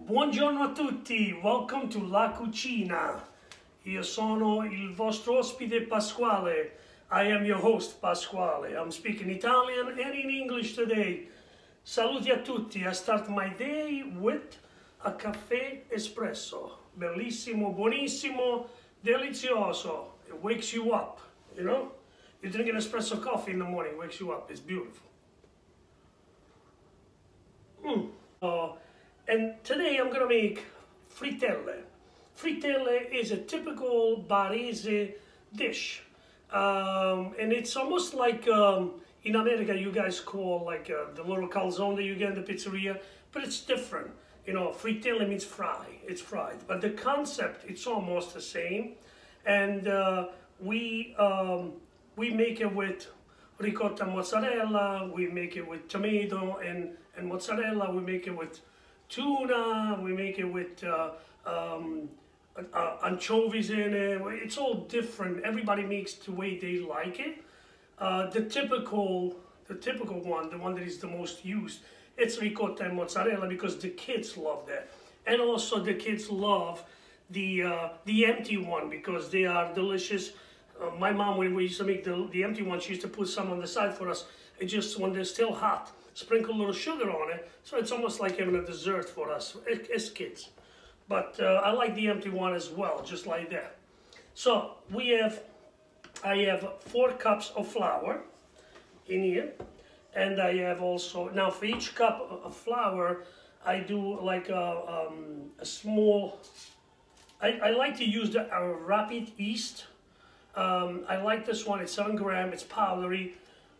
Buongiorno a tutti, welcome to La Cucina. Io sono il vostro ospite Pasquale. I am your host Pasquale. I'm speaking Italian and in English today. Saluti a tutti. I start my day with a caffè espresso. Bellissimo, buonissimo, delizioso. It wakes you up, you know? You drink an espresso coffee in the morning, it wakes you up. It's beautiful. And today I'm gonna make frittelle. Frittelle is a typical Baresi dish. And it's almost like in America you guys call like the little calzone that you get in the pizzeria, but it's different. You know, frittelle means fry, it's fried. But the concept, it's almost the same. And we make it with ricotta and mozzarella, we make it with tomato and mozzarella, we make it with tuna, we make it with anchovies in it. It's all different. Everybody makes the way they like it. The typical one, the one that is the most used, it's ricotta and mozzarella because the kids love that. And also the kids love the empty one because they are delicious. My mom, when we used to make the empty one, she used to put some on the side for us. It just, when they're still hot, sprinkle a little sugar on it, so it's almost like having a dessert for us as kids. But I like the empty one as well, just like that. So I have 4 cups of flour in here, and I have also, now for each cup of flour, I do like a small, I like to use the rapid yeast. I like this one, it's 7 grams, it's powdery.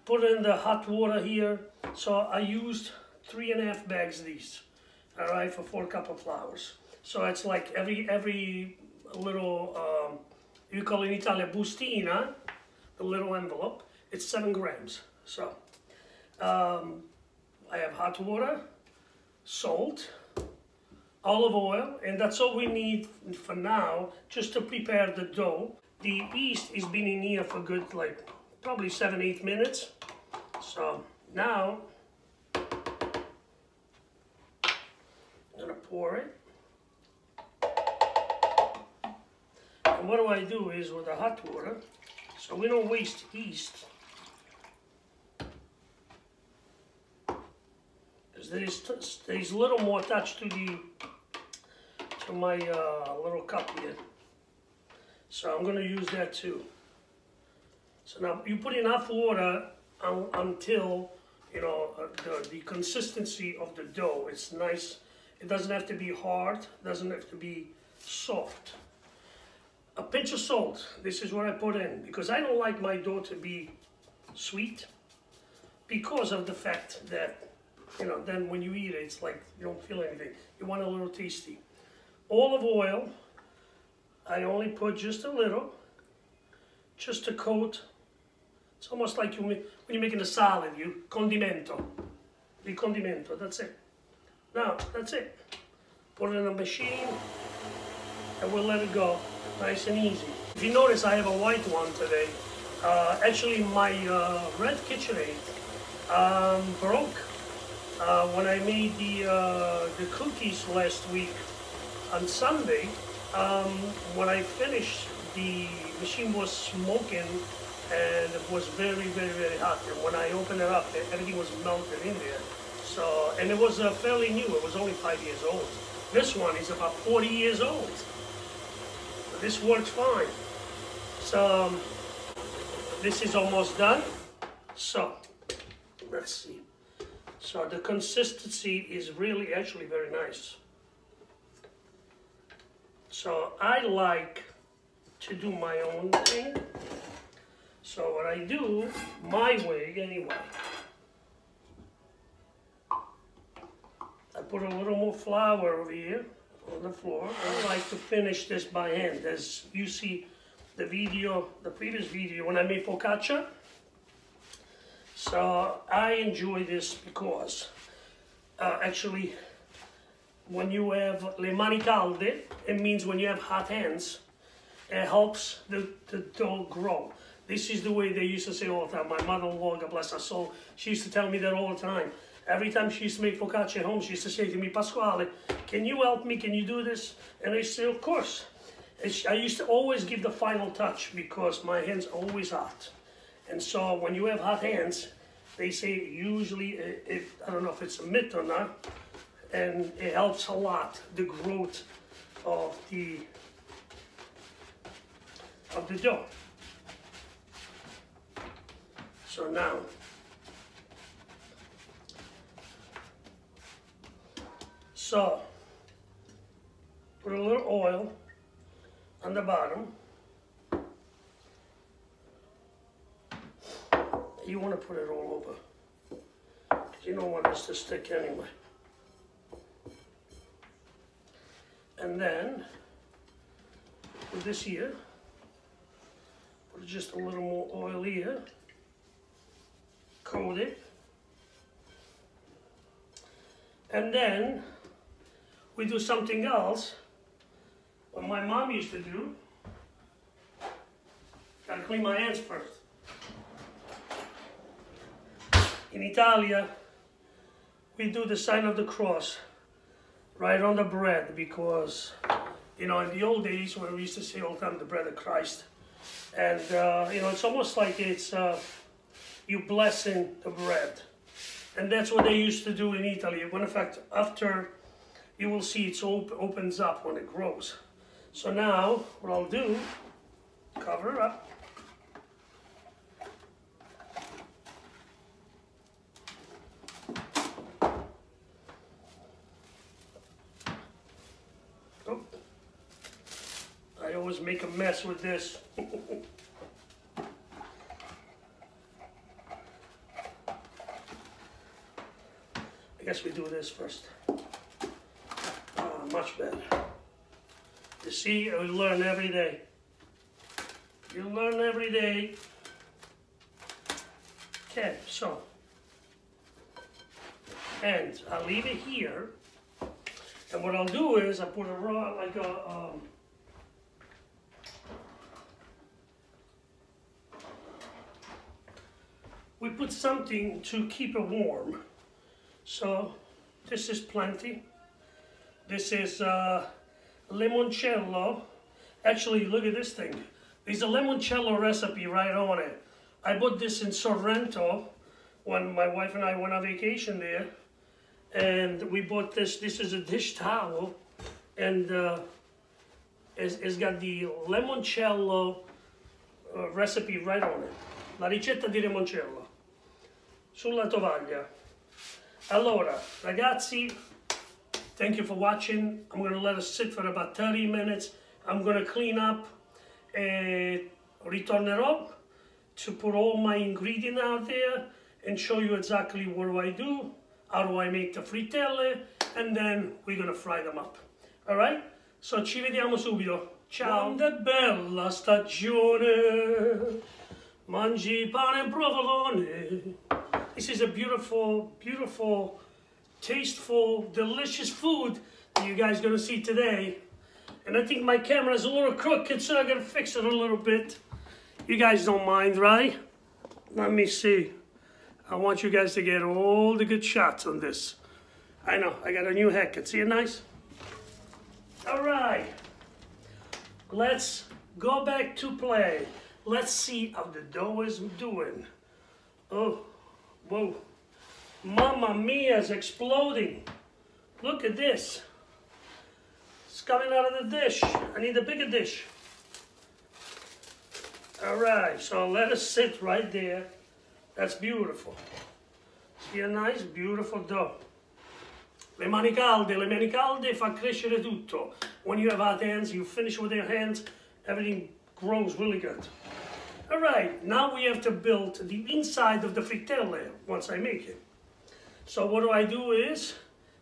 Put it in the hot water here. So I used 3.5 bags of these, all right, for 4 cups of flours. So it's like every little, you call it in Italian bustina, the little envelope, it's 7 grams. So I have hot water, salt, olive oil, and that's all we need for now, just to prepare the dough. The yeast has been in here for good, like, probably 7-8 minutes. So now I'm gonna pour it. And what I do is with the hot water, so we don't waste yeast. Because there's a little more attached to my little cup here. So I'm gonna use that too. So now you put enough water until, you know, the consistency of the dough is nice. It doesn't have to be hard, doesn't have to be soft. A pinch of salt, this is what I put in, because I don't like my dough to be sweet, because of the fact that, you know, then when you eat it, it's like you don't feel anything. You want a little tasty. Olive oil, I only put just a little, just to coat. It's almost like when you're making a salad, you condimento. The condimento, that's it. Now, that's it. Put it in a machine, and we'll let it go, nice and easy. If you notice, I have a white one today. Actually, my red KitchenAid broke when I made the cookies last week on Sunday. When I finished, the machine was smoking, and it was very, very, very hot. And when I opened it up, everything was melted in there. So, and it was fairly new. It was only 5 years old. This one is about 40 years old. But this works fine. So, this is almost done. So, let's see. So the consistency is really actually very nice. So I like to do my own thing. So what I do, my way anyway, I put a little more flour over here on the floor. I like to finish this by hand. As you see the video, the previous video when I made focaccia. So I enjoy this because actually when you have le mani calde, it means when you have hot hands, it helps the dough grow. This is the way they used to say all the time. My mother-in-law, God bless her soul, she used to tell me that all the time. Every time she used to make focaccia at home, she used to say to me, Pasquale, can you help me? Can you do this? And I say, of course. And I used to always give the final touch because my hands are always hot. And so when you have hot hands, they say usually, I don't know if it's a myth or not, and it helps a lot, the growth of the dough. So now, put a little oil on the bottom. You want to put it all over, because you don't want this to stick anyway. And then, put this here, put just a little more oil here, coat it, and then we do something else, what my mom used to do. Gotta clean my hands first. In Italia, we do the sign of the cross right on the bread because, you know, in the old days when we used to say all the time the bread of Christ, and you know, it's almost like it's you blessing the bread, and that's what they used to do in Italy. When in fact, after you will see it opens up when it grows. So now what I'll do, cover it up. I always make a mess with this. I guess we do this first. Much better. You see, you learn every day. You learn every day. Okay, so. And I'll leave it here. And what I'll do is I put a raw, like a, we put something to keep it warm. So this is plenty. This is limoncello. Actually, look at this thing. There's a limoncello recipe right on it. I bought this in Sorrento when my wife and I went on vacation there. And we bought this. This is a dish towel. And it's got the limoncello recipe right on it. La ricetta di limoncello. Sulla tovaglia. Allora, ragazzi, thank you for watching. I'm going to let it sit for about 30 minutes. I'm going to clean up and ritornerò to put all my ingredients out there and show you exactly what do I do, how do I make the frittelle, and then we're going to fry them up. Alright? So ci vediamo subito. Ciao! Quando è bella stagione, mangi pane e provolone. This is a beautiful, beautiful, tasteful, delicious food that you guys are going to see today. And I think my camera is a little crooked, so I'm going to fix it a little bit. You guys don't mind, right? Let me see. I want you guys to get all the good shots on this. I know, I got a new haircut. See it nice? All right. Let's go back to play. Let's see how the dough is doing. Oh. Whoa, Mamma Mia is exploding. Look at this. It's coming out of the dish. I need a bigger dish. All right, so let it sit right there. That's beautiful. See a nice, beautiful dough. Le mani calde fa crescere tutto. When you have hot hands, you finish with your hands, everything grows really good. All right, now we have to build the inside of the frittelle once I make it. So what I do is,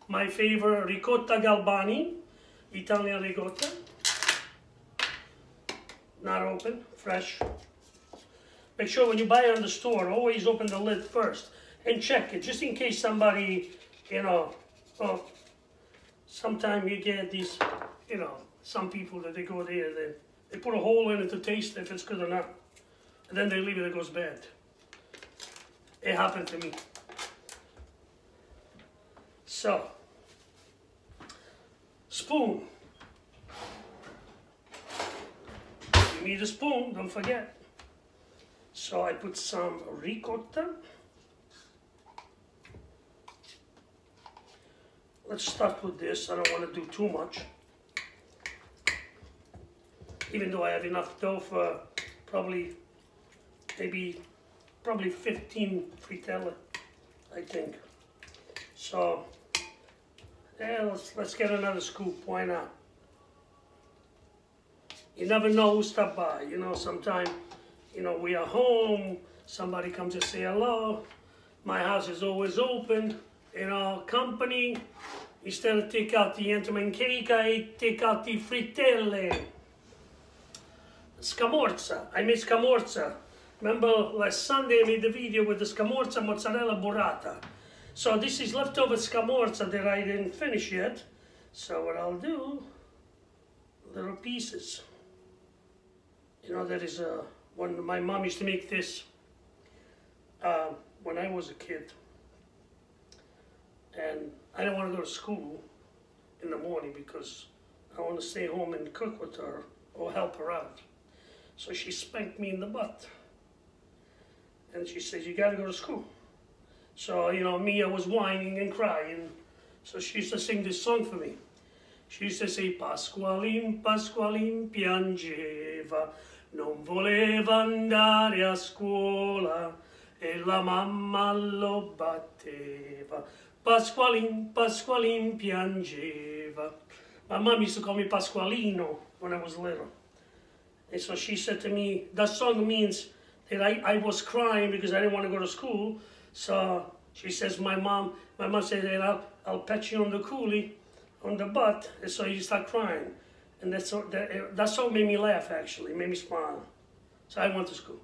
my favorite ricotta Galbani, Italian ricotta. Not open, fresh. Make sure when you buy it in the store, always open the lid first and check it, just in case somebody, you know, sometimes you get these, you know, some people that they go there, they put a hole in it to taste if it's good or not. And then they leave it, it goes bad. It happened to me. So, spoon. You need a spoon, don't forget. So I put some ricotta. Let's start with this. I don't want to do too much. Even though I have enough dough for probably 15 frittelle, I think. So, yeah, let's get another scoop. Why not? You never know who stopped by. You know, sometime, you know, we are home. Somebody comes to say hello. My house is always open. You know, company. Instead of take out the Entenmann cake, I take out the frittelle. Scamorza. I made scamorza. Remember last Sunday I made the video with the scamorza mozzarella burrata. So this is leftover scamorza that I didn't finish yet. So what I'll do, little pieces. You know, that is when my mom used to make this when I was a kid. And I didn't want to go to school in the morning because I want to stay home and cook with her or help her out. So she spanked me in the butt. And she says, you got to go to school. So, you know, me, I was whining and crying. So she used to sing this song for me. She used to say, Pasqualin, Pasqualin piangeva, non voleva andare a scuola, e la mamma lo batteva. Pasqualin, Pasqualin piangeva. My mom used to call me Pasqualino when I was little. And so she said to me, that song means that I was crying because I didn't want to go to school. So she says, my mom said, that I'll pat you on the coolie, on the butt, and so you start crying. And that song made me laugh, actually, made me smile. So I went to school.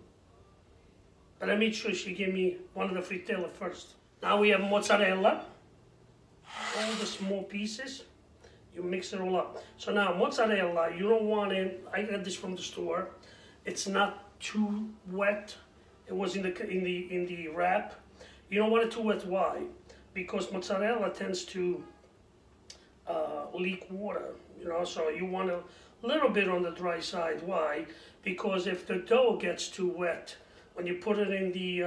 But I made sure she gave me one of the frittelle first. Now we have mozzarella, all the small pieces. You mix it all up. So now mozzarella, you don't want it. I got this from the store. It's not too wet. It was in the wrap. You don't want it too wet. Why? Because mozzarella tends to leak water. You know, so you want a little bit on the dry side. Why? Because if the dough gets too wet, when you put it in the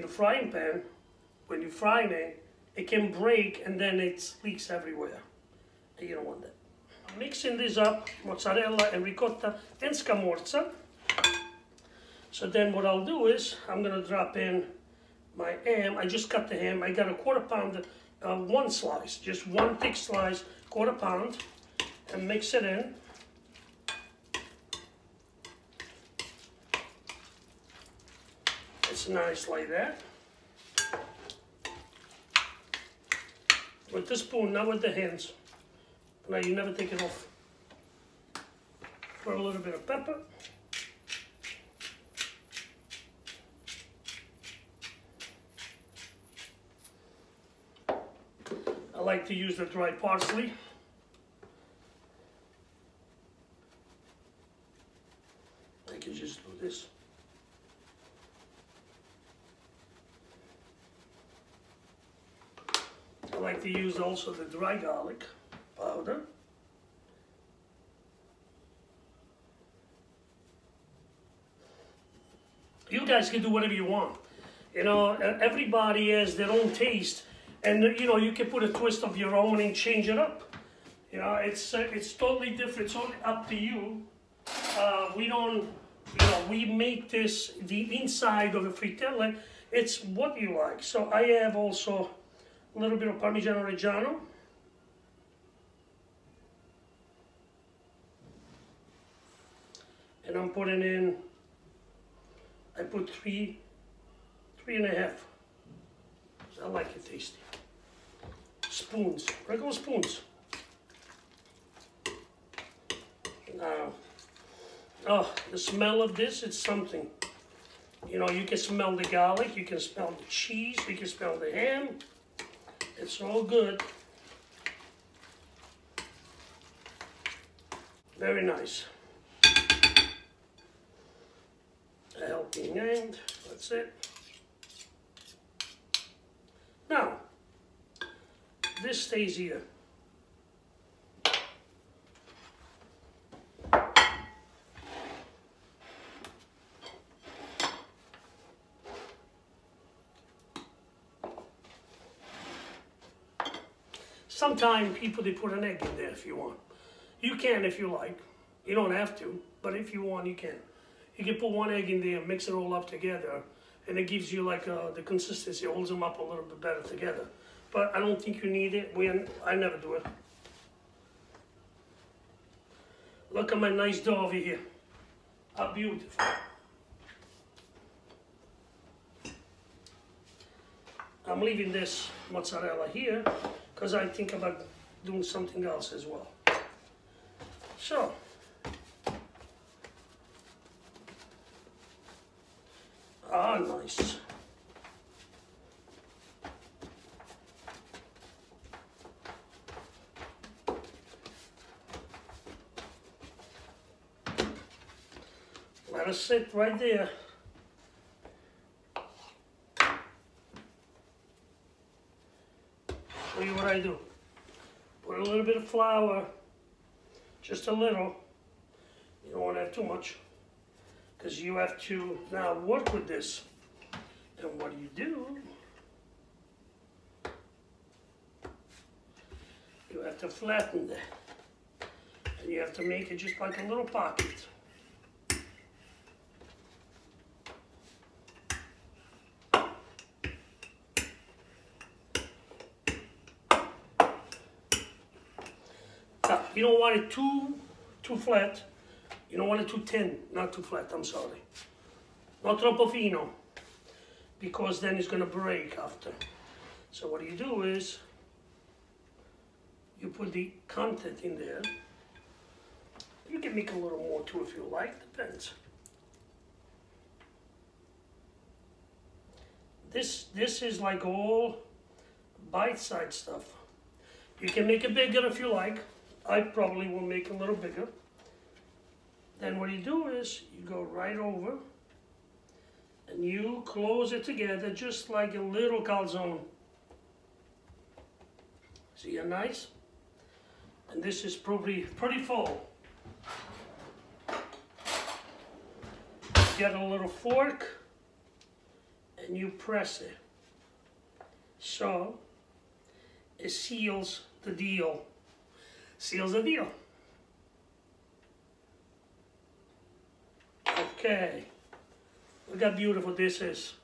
frying pan, when you're frying it, it can break and then it leaks everywhere. And you don't want that. I'm mixing this up, mozzarella and ricotta and scamorza. So then what I'll do is, I'm gonna drop in my ham. I just cut the ham. I got a 1/4 pound, one slice, just one thick slice, 1/4 pound, and mix it in. It's nice like that. With the spoon, not with the hands. Now you never take it off. Put a little bit of pepper. I like to use the dry parsley. I can just do this. I like to use also the dry garlic powder. You guys can do whatever you want. You know, everybody has their own taste, and you know, you can put a twist of your own and change it up. You know, it's totally different. It's all up to you. We don't, you know, we make this the inside of a frittelle. It's what you like. So I have also a little bit of Parmigiano Reggiano. And I'm putting in, I put 3.5. I like it tasty. Spoons, regular spoons. Now, oh, the smell of this, it's something. You know, you can smell the garlic, you can smell the cheese, you can smell the ham. It's all good. Very nice. A helping hand, that's it. Now, this stays here. Sometimes people, they put an egg in there if you want. You can if you like. You don't have to, but if you want, you can. You can put one egg in there, mix it all up together, and it gives you like the consistency, holds them up a little bit better together. But I don't think you need it. I never do it. Look at my nice dough over here. How beautiful. I'm leaving this mozzarella here because I think about doing something else as well. So, nice. Let it sit right there. Show you what I do. Put a little bit of flour, just a little. You don't want to have too much, because you have to now work with this. And what do? You have to flatten that. And you have to make it just like a little pocket. Now, you don't want it too flat. You don't want it too thin, not too flat, I'm sorry. Not troppo fino, because then it's going to break after. So what you do is, you put the content in there. You can make a little more too if you like, depends. This is like all bite-sized stuff. You can make it bigger if you like. I probably will make it a little bigger. Then what you do is, you go right over and you close it together just like a little calzone. See how nice? And this is probably pretty full. Get a little fork and you press it. So it seals the deal. Seals the deal. Okay. Look how beautiful this is.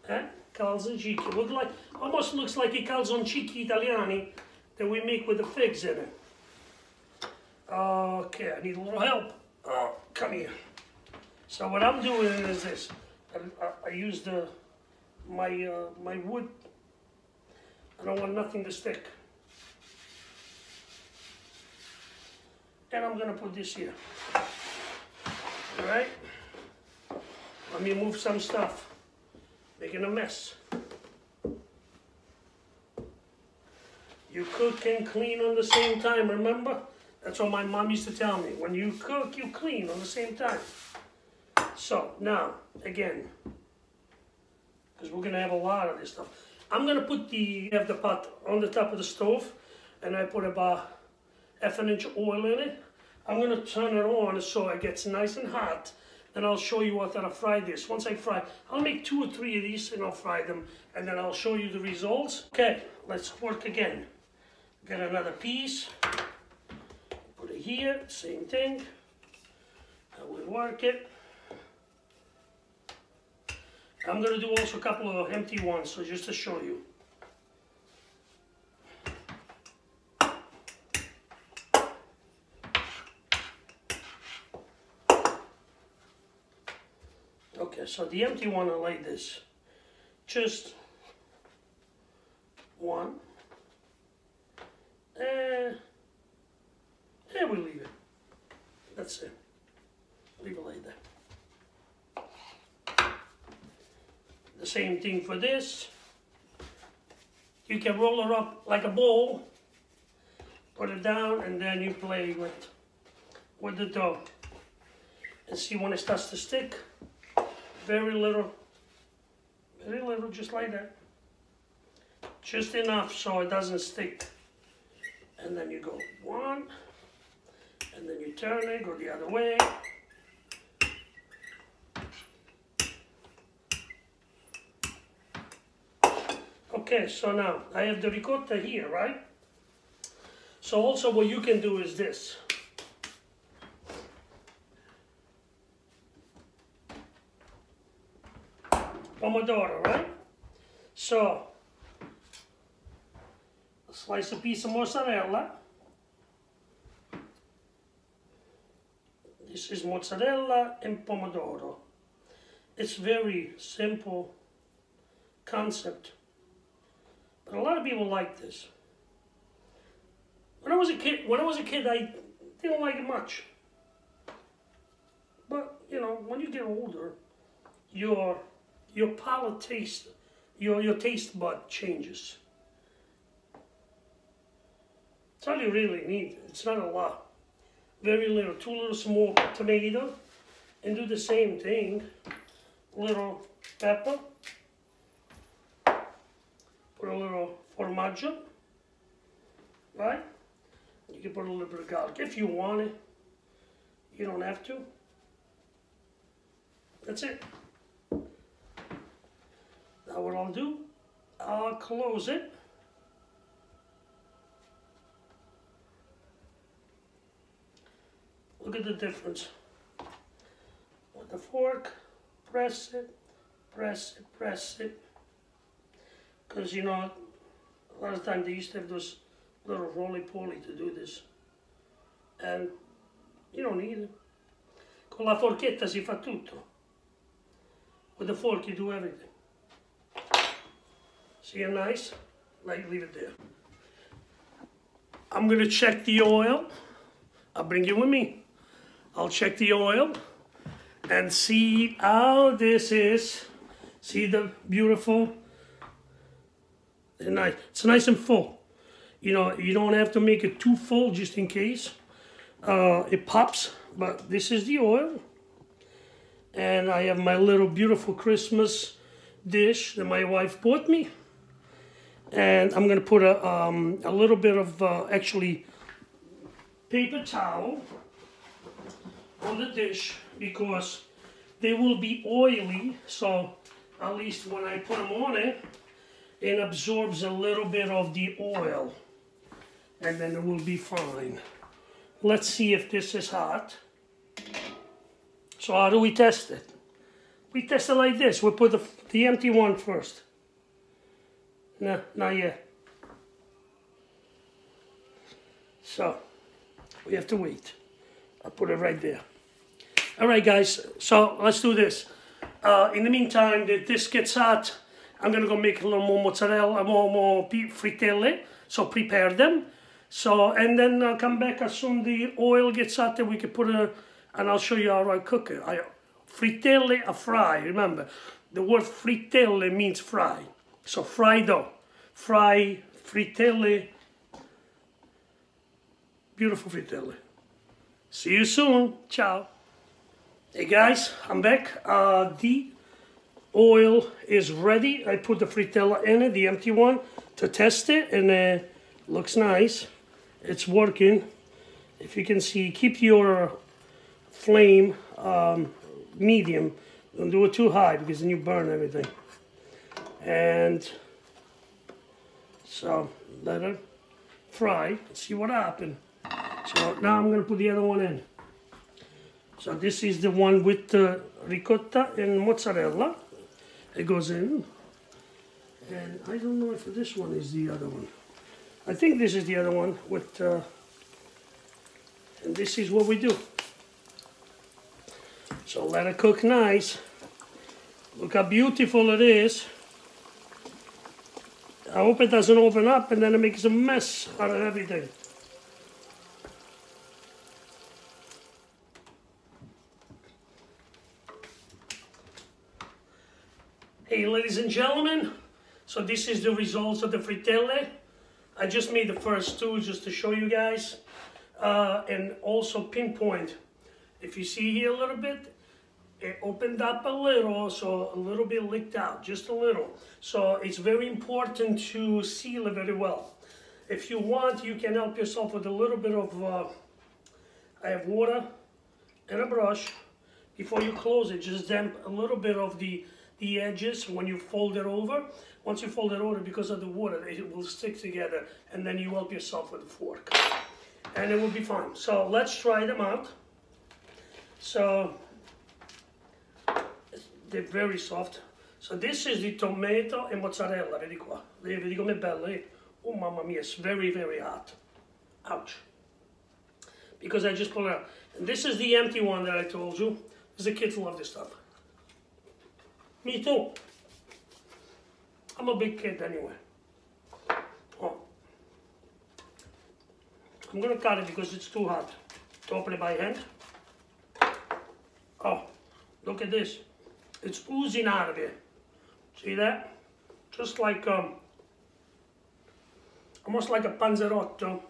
Eh? Calzoncini. Almost looks like I calzoncini italiani that we make with the figs in it. Okay, I need a little help. Oh, come here. So what I'm doing is this. I use my wood. I don't want nothing to stick. And I'm gonna put this here. All right? Let me move some stuff. Making a mess. You cook and clean on the same time, remember? That's what my mom used to tell me. When you cook, you clean on the same time. So, now, again, because we're gonna have a lot of this stuff. I'm gonna put the pot on the top of the stove, and I put about half an inch oil in it. I'm gonna turn it on so it gets nice and hot. Then I'll show you what I fry this. Once I fry, I'll make 2 or 3 of these and I'll fry them, and then I'll show you the results. Okay, let's work again. Get another piece. Put it here, same thing. I will work it. I'm gonna do also a couple of empty ones, so just to show you. Okay, so the empty one, I like this. Just one. And we leave it. That's it. Leave it like that. The same thing for this. You can roll it up like a bowl, put it down, and then you play with the dough. And see when it starts to stick, very little, just like that. just enough so it doesn't stick. And then you go one, and then you turn it, go the other way. Okay, so now I have the ricotta here, right? So also what you can do is this. Pomodoro, right? So, slice a piece of mozzarella. This is mozzarella and pomodoro. It's very simple concept, but a lot of people like this. When I was a kid, I didn't like it much. But you know, when you get older, your palate taste, your taste bud changes. That's all you really need. It's not a lot. Very little, 2 little small tomato, and do the same thing. Little pepper. Put a little formaggio, right? You can put a little bit of garlic if you want it. You don't have to. That's it. Now what I'll do, I'll close it. Look at the difference. With the fork, press it, press it, press it. Because you know, a lot of times they used to have those little roly-poly to do this. And you don't need it. Con la forchetta si fa tutto. With the fork you do everything. See how nice? Like, leave it there. I'm gonna check the oil. I'll bring you with me. I'll check the oil and see how this is. See the beautiful, nice. It's nice and full. You know, you don't have to make it too full just in case it pops. But this is the oil, and I have my little beautiful Christmas dish that my wife bought me. And I'm gonna put a little bit of actually paper towel on the dish because they will be oily. So at least when I put them on it, it absorbs a little bit of the oil, and then it will be fine. Let's see if this is hot. So how do we test it? We test it like this. We put the empty one first. No, not yet. So, we have to wait. I'll put it right there. All right, guys, so let's do this. In the meantime, that this gets hot, I'm gonna go make a little more mozzarella, more frittelle, so prepare them. So, and then I'll come back as soon as the oil gets hot, then we can put it, and I'll show you how I cook it. Frittelle are fry, remember. The word frittelle means fry. So fry dough, fry, frittelle, beautiful frittelle. See you soon, ciao. Hey guys, I'm back. The oil is ready. I put the frittelle in it, the empty one, to test it, and looks nice. It's working. If you can see, keep your flame medium. Don't do it too high because then you burn everything. And so let it fry. See what happened. So now I'm going to put the other one in. So this is the one with the ricotta and mozzarella. It goes in. And I don't know if this one is the other one. I think this is the other one with, and this is what we do. So let it cook nice. Look how beautiful it is. I hope it doesn't open up and then it makes a mess out of everything. Hey ladies and gentlemen, so this is the results of the frittelle. I just made the first two just to show you guys and also pinpoint. If you see here a little bit, it opened up a little, so a little bit leaked out, just a little. So it's very important to seal it very well. If you want, you can help yourself with a little bit of, I have water and a brush. Before you close it, just damp a little bit of the edges when you fold it over. Once you fold it over, because of the water, it will stick together, and then you help yourself with a fork. And it will be fine. So let's try them out. So they're very soft. So this is the tomato and mozzarella, vedi qua. Vedi com'è bella, eh? Oh mamma mia, it's very, very hot. Ouch. Because I just pulled it out. And this is the empty one that I told you. The kids love this stuff. Me too. I'm a big kid anyway. Oh. I'm gonna cut it because it's too hot to open it by hand. Oh, look at this. It's oozing out of here. See that? Just like, almost like a panzerotto.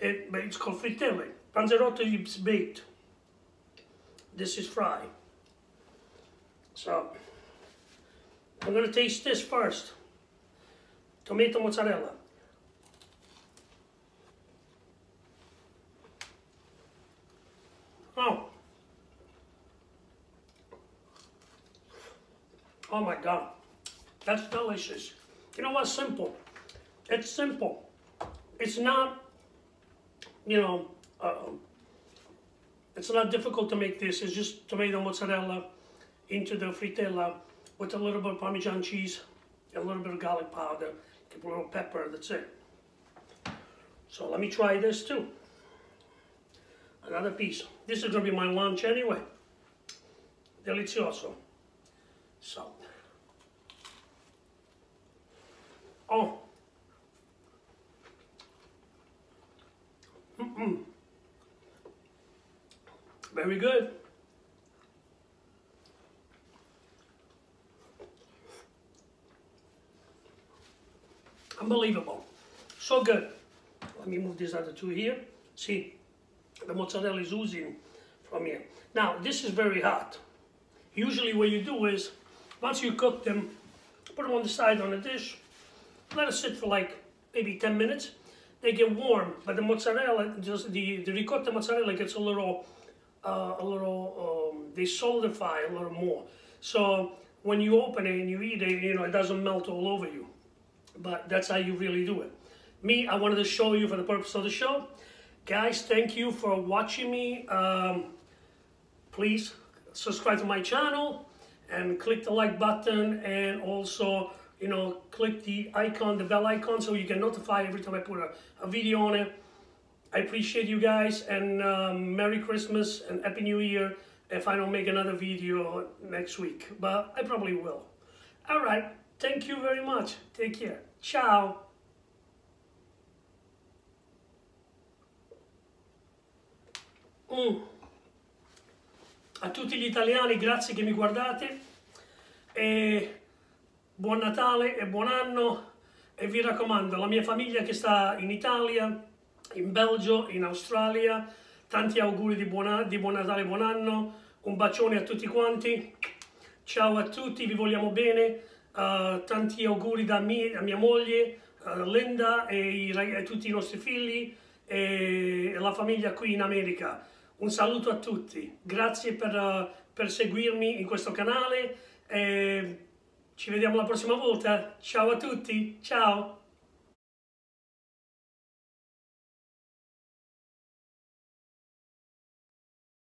But it's called frittelle. Panzerotto is baked. This is fried. So, I'm gonna taste this first. Tomato mozzarella. Oh my God, that's delicious. You know what's simple? It's simple. It's not, you know, it's not difficult to make this. It's just tomato mozzarella into the frittelle with a little bit of Parmesan cheese, a little bit of garlic powder, a little pepper, that's it. So let me try this too. Another piece. This is gonna be my lunch anyway. Delizioso. So. Oh. Very good. Unbelievable. So good. Let me move these other two here. See, the mozzarella is oozing from here. Now, this is very hot. Usually what you do is, once you cook them, put them on the side on a dish, let it sit for like maybe 10 minutes. They get warm, but the mozzarella, just the ricotta mozzarella gets a little, they solidify a little more. So when you open it and you eat it, you know, it doesn't melt all over you. But that's how you really do it. Me, I wanted to show you for the purpose of the show. Guys, thank you for watching me. Please subscribe to my channel and click the like button, and also, you know, click the icon, the bell icon, so you get notified every time I put a video on it. I appreciate you guys, and Merry Christmas and Happy New Year if I don't make another video next week, but I probably will. All right, thank you very much. Take care. Ciao. A tutti gli italiani, grazie che mi guardate, e buon Natale e buon anno, e vi raccomando, la mia famiglia che sta in Italia, in Belgio, in Australia, tanti auguri di buon Natale e buon anno, un bacione a tutti quanti, ciao a tutti, vi vogliamo bene, tanti auguri da me, a mia moglie, Linda e tutti i nostri figli e la famiglia qui in America. Un saluto a tutti, grazie per seguirmi in questo canale e ci vediamo la prossima volta. Ciao a tutti, ciao!